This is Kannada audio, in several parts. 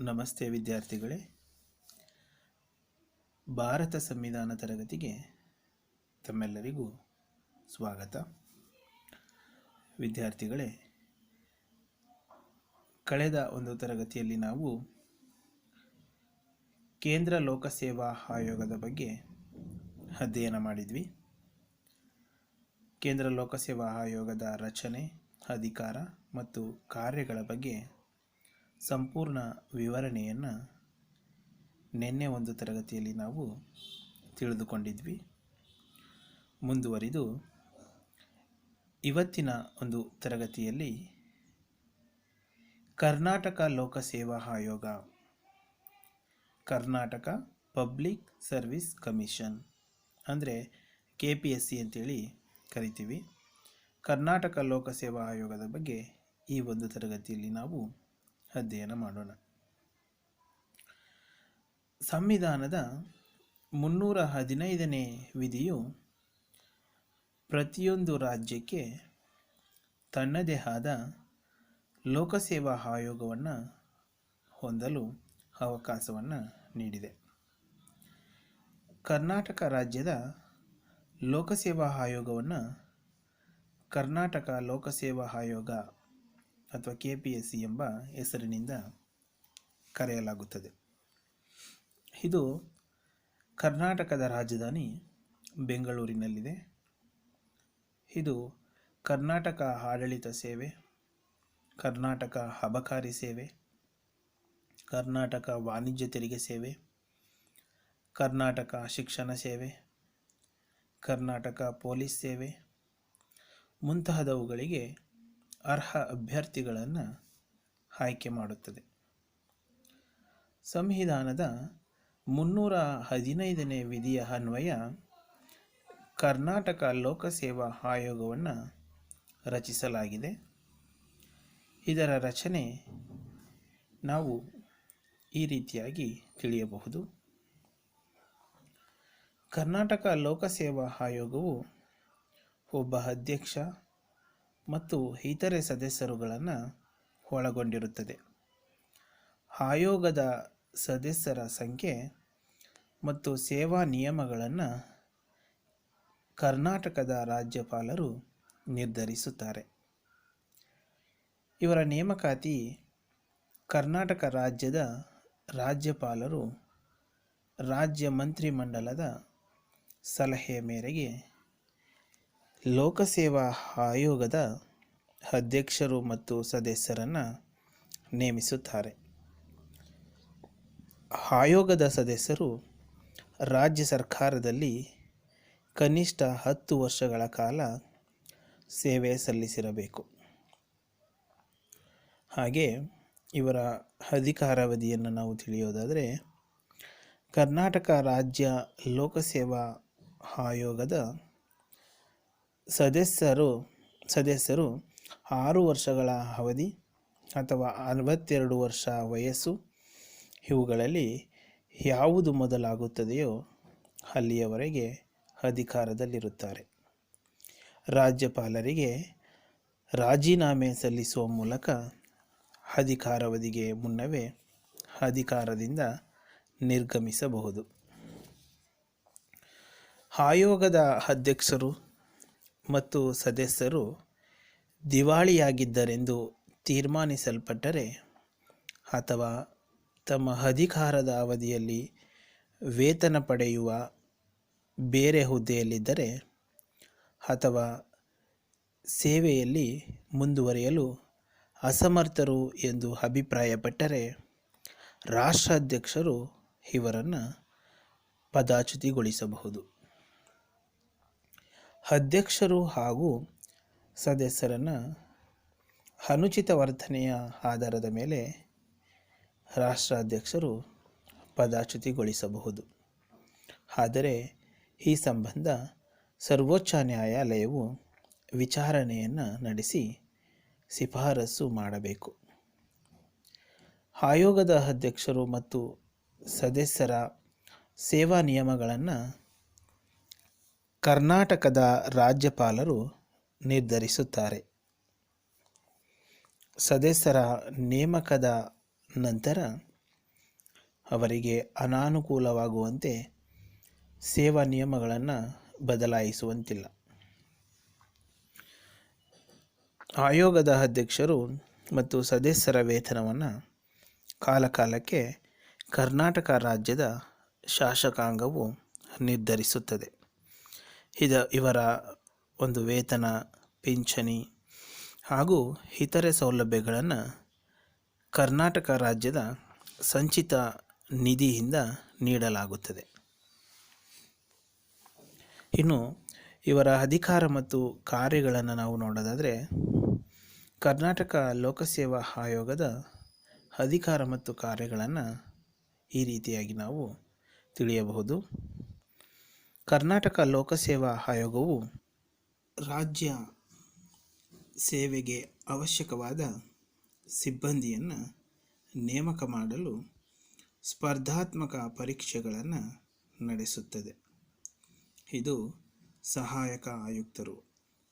ನಮಸ್ತೆ ವಿದ್ಯಾರ್ಥಿಗಳೇ. ಭಾರತ ಸಂವಿಧಾನ ತರಗತಿಗೆ ತಮ್ಮೆಲ್ಲರಿಗೂ ಸ್ವಾಗತ. ವಿದ್ಯಾರ್ಥಿಗಳೇ, ಕಳೆದ ಒಂದು ತರಗತಿಯಲ್ಲಿ ನಾವು ಕೇಂದ್ರ ಲೋಕಸೇವಾ ಆಯೋಗದ ಬಗ್ಗೆ ಅಧ್ಯಯನ ಮಾಡಿದ್ವಿ. ಕೇಂದ್ರ ಲೋಕಸೇವಾ ಆಯೋಗದ ರಚನೆ, ಅಧಿಕಾರ ಮತ್ತು ಕಾರ್ಯಗಳ ಬಗ್ಗೆ ಸಂಪೂರ್ಣ ವಿವರಣೆಯನ್ನು ನಿನ್ನೆ ಒಂದು ತರಗತಿಯಲ್ಲಿ ನಾವು ತಿಳಿದುಕೊಂಡಿದ್ವಿ. ಮುಂದುವರಿದು ಇವತ್ತಿನ ಒಂದು ತರಗತಿಯಲ್ಲಿ ಕರ್ನಾಟಕ ಲೋಕಸೇವಾ ಆಯೋಗ, ಕರ್ನಾಟಕ ಪಬ್ಲಿಕ್ ಸರ್ವಿಸ್ ಕಮಿಷನ್ ಅಂದರೆ KPSC ಅಂತೇಳಿ ಕರಿತೀವಿ. ಕರ್ನಾಟಕ ಲೋಕಸೇವಾ ಆಯೋಗದ ಬಗ್ಗೆ ಈ ಒಂದು ತರಗತಿಯಲ್ಲಿ ನಾವು ಅಧ್ಯಯನ ಮಾಡೋಣ. ಸಂವಿಧಾನದ 315ನೇ ವಿಧಿಯು ಪ್ರತಿಯೊಂದು ರಾಜ್ಯಕ್ಕೆ ತನ್ನದೇ ಆದ ಲೋಕಸೇವಾ ಆಯೋಗವನ್ನು ಹೊಂದಲು ಅವಕಾಶವನ್ನು ನೀಡಿದೆ. ಕರ್ನಾಟಕ ರಾಜ್ಯದ ಲೋಕಸೇವಾ ಆಯೋಗವನ್ನು ಕರ್ನಾಟಕ ಲೋಕಸೇವಾ ಆಯೋಗ ಅಥವಾ KPSC ಎಂಬ ಹೆಸರಿನಿಂದ ಕರೆಯಲಾಗುತ್ತದೆ. ಇದು ಕರ್ನಾಟಕದ ರಾಜಧಾನಿ ಬೆಂಗಳೂರಿನಲ್ಲಿದೆ. ಇದು ಕರ್ನಾಟಕ ಆಡಳಿತ ಸೇವೆ, ಕರ್ನಾಟಕ ಅಬಕಾರಿ ಸೇವೆ, ಕರ್ನಾಟಕ ವಾಣಿಜ್ಯ ತೆರಿಗೆ ಸೇವೆ, ಕರ್ನಾಟಕ ಶಿಕ್ಷಣ ಸೇವೆ, ಕರ್ನಾಟಕ ಪೊಲೀಸ್ ಸೇವೆ ಮುಂತಾದವುಗಳಿಗೆ ಅರ್ಹ ಅಭ್ಯರ್ಥಿಗಳನ್ನು ಆಯ್ಕೆ ಮಾಡುತ್ತದೆ. ಸಂವಿಧಾನದ 315ನೇ ವಿಧಿಯ ಅನ್ವಯ ಕರ್ನಾಟಕ ಲೋಕಸೇವಾ ಆಯೋಗವನ್ನು ರಚಿಸಲಾಗಿದೆ. ಇದರ ರಚನೆ ನಾವು ಈ ರೀತಿಯಾಗಿ ತಿಳಿಯಬಹುದು. ಕರ್ನಾಟಕ ಲೋಕಸೇವಾ ಆಯೋಗವು ಒಬ್ಬ ಅಧ್ಯಕ್ಷ ಮತ್ತು ಇತರೆ ಸದಸ್ಯರುಗಳನ್ನು ಒಳಗೊಂಡಿರುತ್ತದೆ. ಆಯೋಗದ ಸದಸ್ಯರ ಸಂಖ್ಯೆ ಮತ್ತು ಸೇವಾ ನಿಯಮಗಳನ್ನು ಕರ್ನಾಟಕದ ರಾಜ್ಯಪಾಲರು ನಿರ್ಧರಿಸುತ್ತಾರೆ. ಇವರ ನೇಮಕಾತಿ ಕರ್ನಾಟಕ ರಾಜ್ಯದ ರಾಜ್ಯಪಾಲರು ರಾಜ್ಯ ಮಂತ್ರಿಮಂಡಲದ ಸಲಹೆಯ ಮೇರೆಗೆ ಲೋಕಸೇವಾ ಆಯೋಗದ ಅಧ್ಯಕ್ಷರು ಮತ್ತು ಸದಸ್ಯರನ್ನು ನೇಮಿಸುತ್ತಾರೆ. ಆಯೋಗದ ಸದಸ್ಯರು ರಾಜ್ಯ ಸರ್ಕಾರದಲ್ಲಿ ಕನಿಷ್ಠ 10 ವರ್ಷಗಳ ಕಾಲ ಸೇವೆ ಸಲ್ಲಿಸಿರಬೇಕು. ಹಾಗೆ ಇವರ ಅಧಿಕಾರಾವಧಿಯನ್ನು ನಾವು ತಿಳಿಯೋದಾದರೆ, ಕರ್ನಾಟಕ ರಾಜ್ಯ ಲೋಕಸೇವಾ ಆಯೋಗದ ಸದಸ್ಯರು 6 ವರ್ಷಗಳ ಅವಧಿ ಅಥವಾ 62 ವರ್ಷ ವಯಸ್ಸು ಇವುಗಳಲ್ಲಿ ಯಾವುದು ಮೊದಲಾಗುತ್ತದೆಯೋ ಅಲ್ಲಿಯವರೆಗೆ ಅಧಿಕಾರದಲ್ಲಿರುತ್ತಾರೆ. ರಾಜ್ಯಪಾಲರಿಗೆ ರಾಜೀನಾಮೆ ಸಲ್ಲಿಸುವ ಮೂಲಕ ಅಧಿಕಾರಾವಧಿಗೆ ಮುನ್ನವೇ ಅಧಿಕಾರದಿಂದ ನಿರ್ಗಮಿಸಬಹುದು. ಆಯೋಗದ ಅಧ್ಯಕ್ಷರು ಮತ್ತು ಸದಸ್ಯರು ದಿವಾಳಿಯಾಗಿದ್ದರೆಂದು ತೀರ್ಮಾನಿಸಲ್ಪಟ್ಟರೆ ಅಥವಾ ತಮ್ಮ ಅಧಿಕಾರದ ಅವಧಿಯಲ್ಲಿ ವೇತನ ಪಡೆಯುವ ಬೇರೆ ಹುದ್ದೆಯಲ್ಲಿದ್ದರೆ ಅಥವಾ ಸೇವೆಯಲ್ಲಿ ಮುಂದುವರಿಯಲು ಅಸಮರ್ಥರು ಎಂದು ಅಭಿಪ್ರಾಯಪಟ್ಟರೆ ರಾಷ್ಟ್ರಾಧ್ಯಕ್ಷರು ಇವರನ್ನು ಪದಚ್ಯುತಿಗೊಳಿಸಬಹುದು. ಅಧ್ಯಕ್ಷರು ಹಾಗೂ ಸದಸ್ಯರನ್ನು ಅನುಚಿತ ವರ್ತನೆಯ ಆಧಾರದ ಮೇಲೆ ರಾಷ್ಟ್ರಾಧ್ಯಕ್ಷರು ಪದಚ್ಯುತಿಗೊಳಿಸಬಹುದು. ಆದರೆ ಈ ಸಂಬಂಧ ಸರ್ವೋಚ್ಚ ನ್ಯಾಯಾಲಯವು ವಿಚಾರಣೆಯನ್ನು ನಡೆಸಿ ಶಿಫಾರಸು ಮಾಡಬೇಕು. ಆಯೋಗದ ಅಧ್ಯಕ್ಷರು ಮತ್ತು ಸದಸ್ಯರ ಸೇವಾ ನಿಯಮಗಳನ್ನು ಕರ್ನಾಟಕದ ರಾಜ್ಯಪಾಲರು ನಿರ್ಧರಿಸುತ್ತಾರೆ. ಸದಸ್ಯರ ನೇಮಕದ ನಂತರ ಅವರಿಗೆ ಅನಾನುಕೂಲವಾಗುವಂತೆ ಸೇವಾ ನಿಯಮಗಳನ್ನು ಬದಲಾಯಿಸುವಂತಿಲ್ಲ. ಆಯೋಗದ ಅಧ್ಯಕ್ಷರು ಮತ್ತು ಸದಸ್ಯರ ವೇತನವನ್ನು ಕಾಲಕಾಲಕ್ಕೆ ಕರ್ನಾಟಕ ರಾಜ್ಯದ ಶಾಸಕಾಂಗವು ನಿರ್ಧರಿಸುತ್ತದೆ. ಇವರ ಒಂದು ವೇತನ, ಪಿಂಚಣಿ ಹಾಗೂ ಇತರೆ ಸೌಲಭ್ಯಗಳನ್ನು ಕರ್ನಾಟಕ ರಾಜ್ಯದ ಸಂಚಿತ ನಿಧಿಯಿಂದ ನೀಡಲಾಗುತ್ತದೆ. ಇನ್ನು ಇವರ ಅಧಿಕಾರ ಮತ್ತು ಕಾರ್ಯಗಳನ್ನು ನಾವು ನೋಡೋದಾದರೆ, ಕರ್ನಾಟಕ ಲೋಕಸೇವಾ ಆಯೋಗದ ಅಧಿಕಾರ ಮತ್ತು ಕಾರ್ಯಗಳನ್ನು ಈ ರೀತಿಯಾಗಿ ನಾವು ತಿಳಿಯಬಹುದು. ಕರ್ನಾಟಕ ಲೋಕಸೇವಾ ಆಯೋಗವು ರಾಜ್ಯ ಸೇವೆಗೆ ಅವಶ್ಯಕವಾದ ಸಿಬ್ಬಂದಿಯನ್ನು ನೇಮಕ ಮಾಡಲು ಸ್ಪರ್ಧಾತ್ಮಕ ಪರೀಕ್ಷೆಗಳನ್ನು ನಡೆಸುತ್ತದೆ. ಇದು ಸಹಾಯಕ ಆಯುಕ್ತರು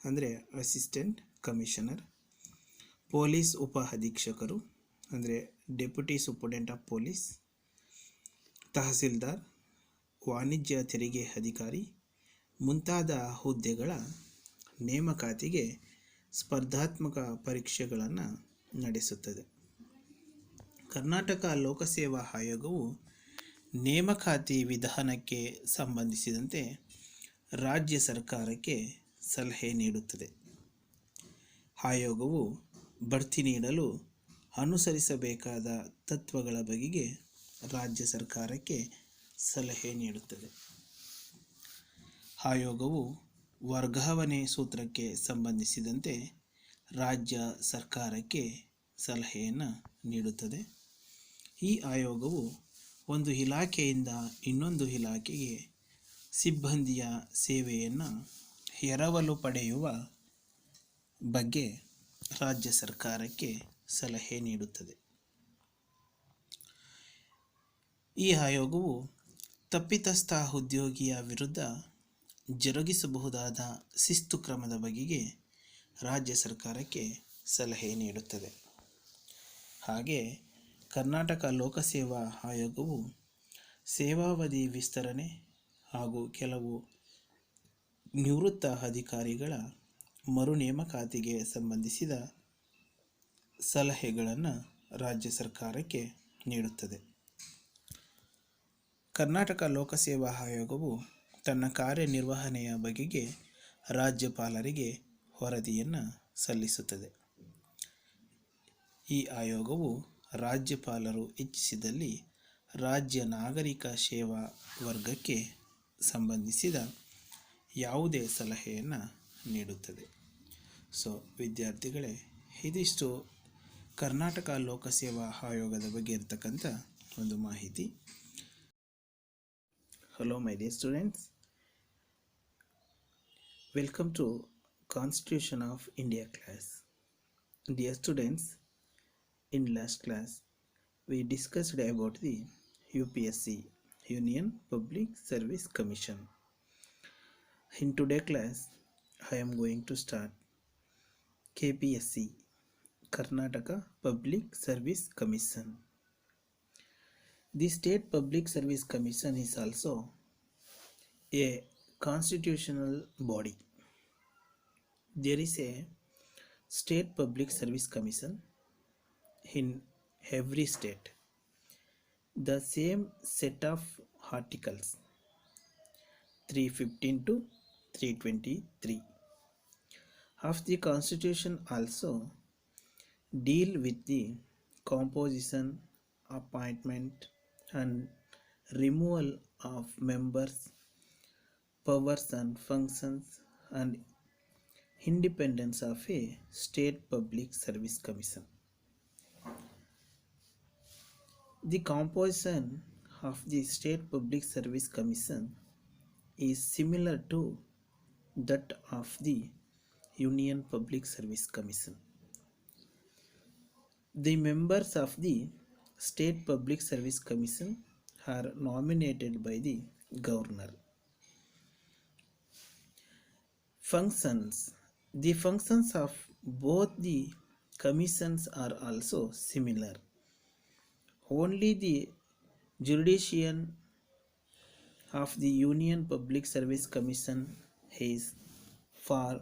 ಅಂದರೆ ಅಸಿಸ್ಟೆಂಟ್ ಕಮಿಷನರ್, ಪೊಲೀಸ್ ಉಪ ಅಧೀಕ್ಷಕರು ಅಂದರೆ deputy superintendent of police, tahsildar, ವಾಣಿಜ್ಯ ತೆರಿಗೆ ಅಧಿಕಾರಿ ಮುಂತಾದ ಹುದ್ದೆಗಳ ನೇಮಕಾತಿಗೆ ಸ್ಪರ್ಧಾತ್ಮಕ ಪರೀಕ್ಷೆಗಳನ್ನು ನಡೆಸುತ್ತದೆ. ಕರ್ನಾಟಕ ಲೋಕಸೇವಾ ಆಯೋಗವು ನೇಮಕಾತಿ ವಿಧಾನಕ್ಕೆ ಸಂಬಂಧಿಸಿದಂತೆ ರಾಜ್ಯ ಸರ್ಕಾರಕ್ಕೆ ಸಲಹೆ ನೀಡುತ್ತದೆ. ಆಯೋಗವು ಬಡ್ತಿ ನೀಡಲು ಅನುಸರಿಸಬೇಕಾದ ತತ್ವಗಳ ಬಗೆಗೆ ರಾಜ್ಯ ಸರ್ಕಾರಕ್ಕೆ ಸಲಹೆ ನೀಡುತ್ತದೆ. ಆಯೋಗವು ವರ್ಗಾವಣೆ ಸೂತ್ರಕ್ಕೆ ಸಂಬಂಧಿಸಿದಂತೆ ರಾಜ್ಯ ಸರ್ಕಾರಕ್ಕೆ ಸಲಹೆಯನ್ನು ನೀಡುತ್ತದೆ. ಈ ಆಯೋಗವು ಒಂದು ಇಲಾಖೆಯಿಂದ ಇನ್ನೊಂದು ಇಲಾಖೆಗೆ ಸಿಬ್ಬಂದಿಯ ಸೇವೆಯನ್ನು ಎರವಲು ಪಡೆಯುವ ಬಗ್ಗೆ ರಾಜ್ಯ ಸರ್ಕಾರಕ್ಕೆ ಸಲಹೆ ನೀಡುತ್ತದೆ. ಈ ಆಯೋಗವು ತಪ್ಪಿತಸ್ಥ ಉದ್ಯೋಗಿಯ ವಿರುದ್ಧ ಜರುಗಿಸಬಹುದಾದ ಶಿಸ್ತು ಕ್ರಮದ ಬಗೆಗೆ ರಾಜ್ಯ ಸರ್ಕಾರಕ್ಕೆ ಸಲಹೆ ನೀಡುತ್ತದೆ. ಹಾಗೆ ಕರ್ನಾಟಕ ಲೋಕಸೇವಾ ಆಯೋಗವು ಸೇವಾವಧಿ ವಿಸ್ತರಣೆ ಹಾಗೂ ಕೆಲವು ನಿವೃತ್ತ ಅಧಿಕಾರಿಗಳ ಮರು ನೇಮಕಾತಿಗೆ ಸಂಬಂಧಿಸಿದ ಸಲಹೆಗಳನ್ನು ರಾಜ್ಯ ಸರ್ಕಾರಕ್ಕೆ ನೀಡುತ್ತದೆ. ಕರ್ನಾಟಕ ಲೋಕಸೇವಾ ಆಯೋಗವು ತನ್ನ ಕಾರ್ಯನಿರ್ವಹಣೆಯ ಬಗೆಗೆ ರಾಜ್ಯಪಾಲರಿಗೆ ವರದಿಯನ್ನು ಸಲ್ಲಿಸುತ್ತದೆ. ಈ ಆಯೋಗವು ರಾಜ್ಯಪಾಲರು ಇಚ್ಛಿಸಿದಲ್ಲಿ ರಾಜ್ಯ ನಾಗರಿಕ ಸೇವಾ ವರ್ಗಕ್ಕೆ ಸಂಬಂಧಿಸಿದ ಯಾವುದೇ ಸಲಹೆಯನ್ನು ನೀಡುತ್ತದೆ. ಸೊ ವಿದ್ಯಾರ್ಥಿಗಳೇ, ಇದಿಷ್ಟು ಕರ್ನಾಟಕ ಲೋಕಸೇವಾ ಆಯೋಗದ ಬಗ್ಗೆ ಇರತಕ್ಕಂಥ ಒಂದು ಮಾಹಿತಿ. Hello my dear students, welcome to Constitution of India class. Dear students, in last class we discussed about the UPSC, Union Public Service Commission. In today's class I am going to start KPSC, Karnataka Public Service Commission. The State Public Service Commission is also a constitutional body. There is a State Public Service Commission in every state. The same set of articles 315 to 323 of the Constitution also deal with the composition, appointment and removal of members, powers and functions and independence of a State Public Service Commission. The composition of the State Public Service Commission is similar to that of the Union Public Service Commission. The members of the State Public Service Commission are nominated by the Governor. Functions. The functions of both the commissions are also similar. Only the Jurisdiction of the Union Public Service Commission is far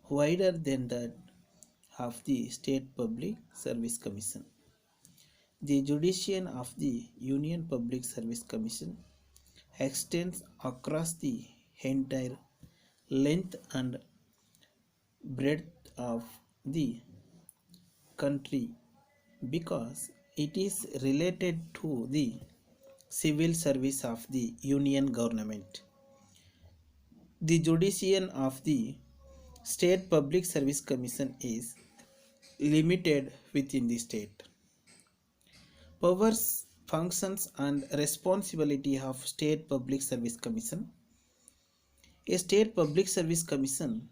wider than that of the State Public Service Commission. The jurisdiction of the Union Public Service Commission extends across the entire length and breadth of the country because it is related to the civil service of the Union government. The jurisdiction of the State Public Service Commission is limited within the state. Powers, functions and responsibility of State Public Service Commission. A State Public Service Commission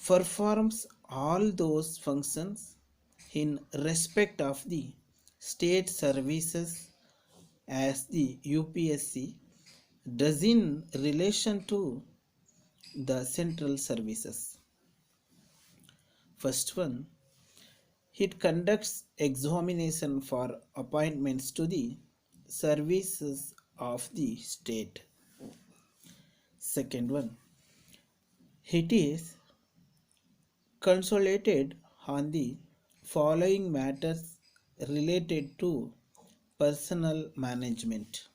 performs all those functions in respect of the state services as the UPSC does in relation to the central services. First one, it conducts examination for appointments to the services of the state. Second one, it is consolidated on the following matters related to personal management.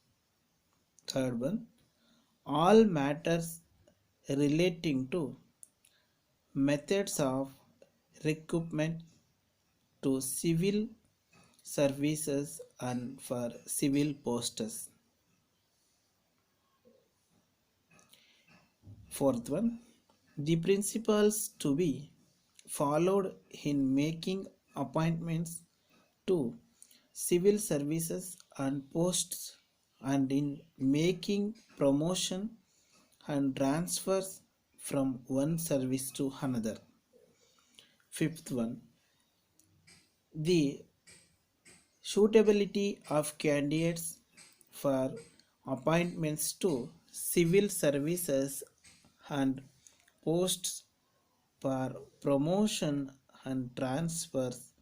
Third one, all matters relating to methods of recruitment to civil services and for civil posts. Fourth one, the principles to be followed in making appointments to civil services and posts and in making promotion and transfers from one service to another. Fifth one, the suitability of candidates for appointments to civil services and posts for promotion and transfers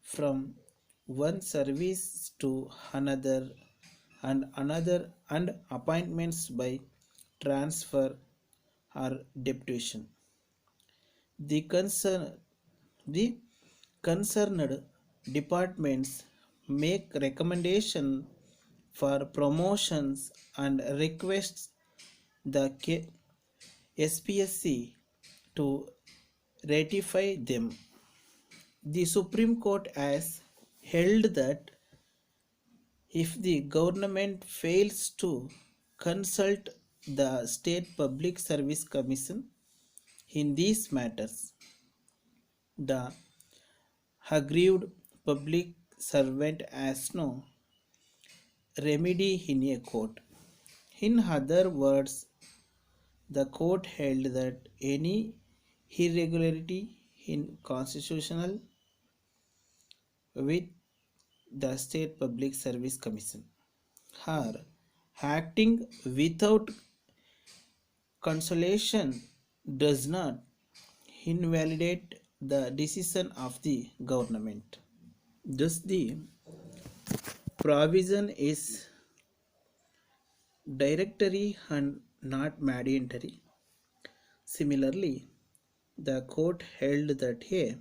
from one service to another and appointments by transfer or deputation. The the concerned departments make recommendation for promotions and requests the SPSC to ratify them. The Supreme Court has held that if the government fails to consult the State Public Service Commission in these matters, the aggrieved public servant has no remedy in a court. In other words, the court held that any irregularity in constitutional with the State Public Service Commission or acting without consultation does not invalidate the decision of the government. Thus, the provision is directory and not mandatory. Similarly, the court held that a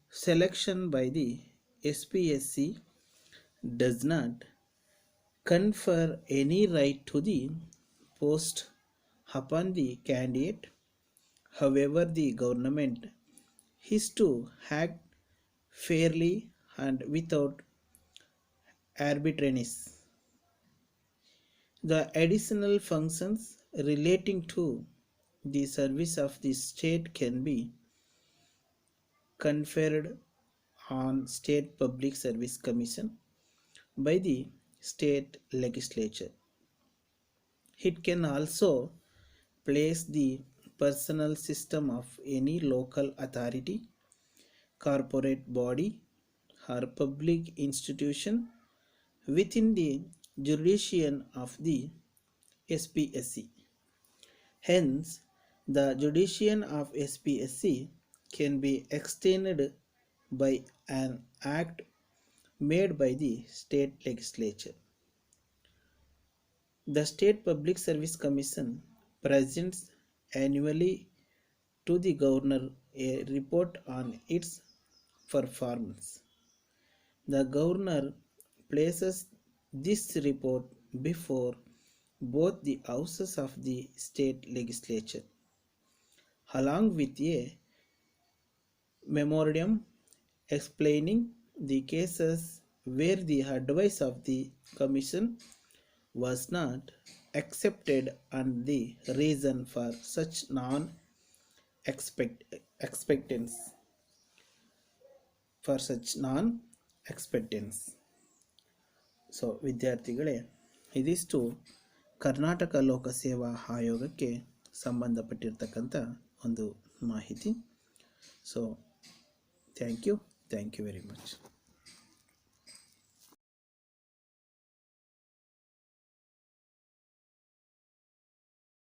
selection by the SPSC does not confer any right to the post upon the candidate. However, the government is to act fairly and without arbitrariness. The additional functions relating to the service of the state can be conferred on State Public Service Commission by the state legislature. It can also place the personal system of any local authority, corporate body, or public institution within the jurisdiction of the SPSC. Hence, the jurisdiction of SPSC can be extended by an act made by the state legislature. The State Public Service Commission presents annually to the governor a report on its performance. The governor places this report before both the houses of the state legislature, along with a memorandum explaining the cases where the advice of the commission was not accepted and the reason for such non expectance for such non expectance. So ವಿದ್ಯಾರ್ಥಿಗಳೇ, ಇದಿಷ್ಟು ಕರ್ನಾಟಕ ಲೋಕಸೇವಾ ಆಯೋಗಕ್ಕೆ ಸಂಬಂಧಪಟ್ಟಿರ್ತಕ್ಕಂಥ ಒಂದು ಮಾಹಿತಿ. So thank you very much.